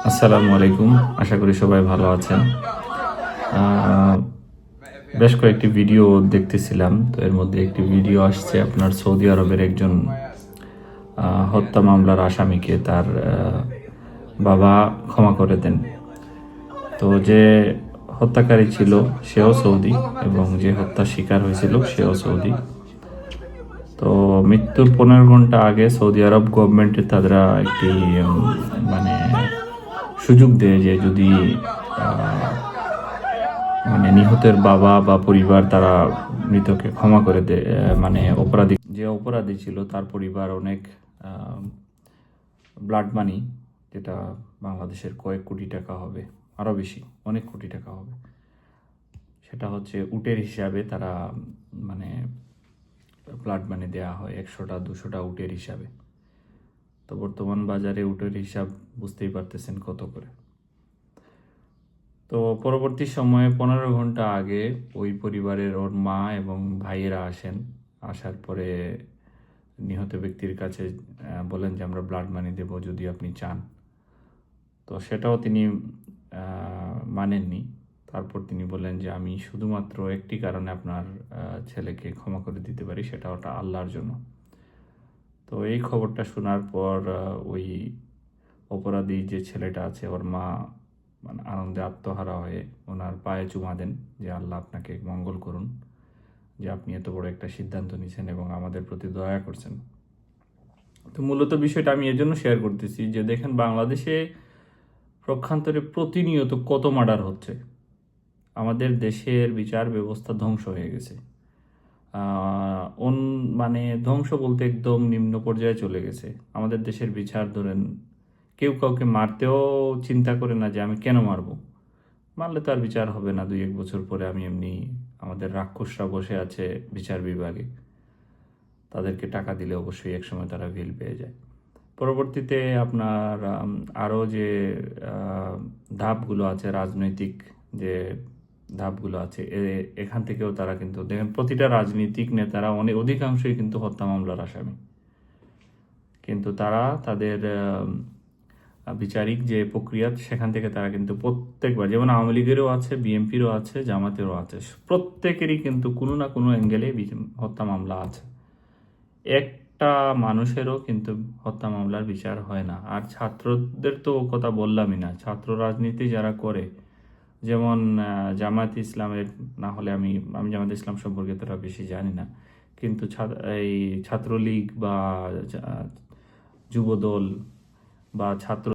আসসালামু আলাইকুম। আশা করি সবাই ভালো আছেন। বেশ কয়েকটি ভিডিও দেখতেছিলাম, তো এর মধ্যে একটি ভিডিও আসছে আপনার সৌদি আরবের একজন হত্যা মামলার আসামিকে তার বাবা ক্ষমা করে দেন। তো যে হত্যাকারী ছিল সেও সৌদি এবং যে হত্যার শিকার হয়েছিল সেও সৌদি। তো মৃত্যুর 15 ঘন্টা আগে সৌদি আরব গভর্নমেন্টের তারা একটি মানে সুযোগ দেয় যে যদি মানে নিহতের বাবা বা পরিবার তারা মৃতকে ক্ষমা করে দেয়, মানে যে অপরাধী ছিল তার পরিবার অনেক ব্লাড মানি, যেটা বাংলাদেশের কয়েক কোটি টাকা হবে, আরও বেশি, অনেক কোটি টাকা হবে, সেটা হচ্ছে উটের হিসাবে তারা মানে ব্লাড মানি দেওয়া হয়, 100টা 200টা উটের হিসাবে। তো বর্তমান বাজারে উটের হিসাব বুঝতেই পারতেছেন কত করে। তো পরবর্তী সময়ে 15 ঘন্টা আগে ওই পরিবারের ওর মা এবং ভাইয়েরা আসেন। আসার পরে নিহত ব্যক্তির কাছে বলেন যে আমরা ব্লাড মানি দেব যদি আপনি চান। তো সেটাও তিনি মানেননি। তারপর তিনি বলেন যে আমি শুধুমাত্র একটি কারণে আপনার ছেলেকে ক্ষমা করে দিতে পারি, সেটা ওটা আল্লাহর জন্য। তো এই খবরটা শোনার পর ওই অপরাধী যে ছেলেটা আছে ওর মা মানে আনন্দে আত্মহারা হয়ে ওনার পায়ে চুমা দেন যে আল্লাহ আপনাকে মঙ্গল করুন, যে আপনি এত বড় একটা সিদ্ধান্ত নিয়েছেন এবং আমাদের প্রতি দয়া করছেন। তো মূলত বিষয়টা আমি এর জন্য শেয়ার করতেছি যে দেখেন বাংলাদেশে পক্ষান্তরে প্রতিনিয়ত কত মার্ডার হচ্ছে। আমাদের দেশের বিচার ব্যবস্থা ধ্বংস হয়ে গেছে। মানে ধ্বংস বলতে একদম নিম্ন পর্যায়ে চলে গেছে। আমাদের দেশের বিচার ধরেন কেউ কাউকে মারতেও চিন্তা করে না যে আমি কেন মারবো, মারলে তো আর বিচার হবে না, 2-1 বছর পরে আমি এমনি আমাদের রাক্ষসরা বসে আছে বিচার বিভাগে, তাদেরকে টাকা দিলে অবশ্যই একসময় তারা ভিল পেয়ে যায়। পরবর্তীতে আপনার আরও যে ধাপগুলো আছে, রাজনৈতিক যে ধাপগুলো আছে, এখান থেকেও তারা কিন্তু দেখেন প্রতিটা রাজনৈতিক নেতারা অধিকাংশই কিন্তু হত্যা মামলার আসামি, কিন্তু তারা তাদের বিচারিক যে প্রক্রিয়া সেখান থেকে তারা কিন্তু প্রত্যেকবার, যেমন আওয়ামী লীগেরও আছে, বিএনপিরও আছে, জামাতেরও আছে, প্রত্যেকেরই কিন্তু কোনো না কোনো অ্যাঙ্গেলে হত্যা মামলা আছে। একটা মানুষেরও কিন্তু হত্যা মামলার বিচার হয় না। আর ছাত্রদের তো কথা বললামই না, ছাত্র রাজনীতি যারা করে, যেমন জামায়াত ইসলামের, না হলে আমি জামায়াত ইসলাম সম্পর্কে তারা বেশি জানি না, কিন্তু এই ছাত্রলীগ বা যুবদল বা ছাত্র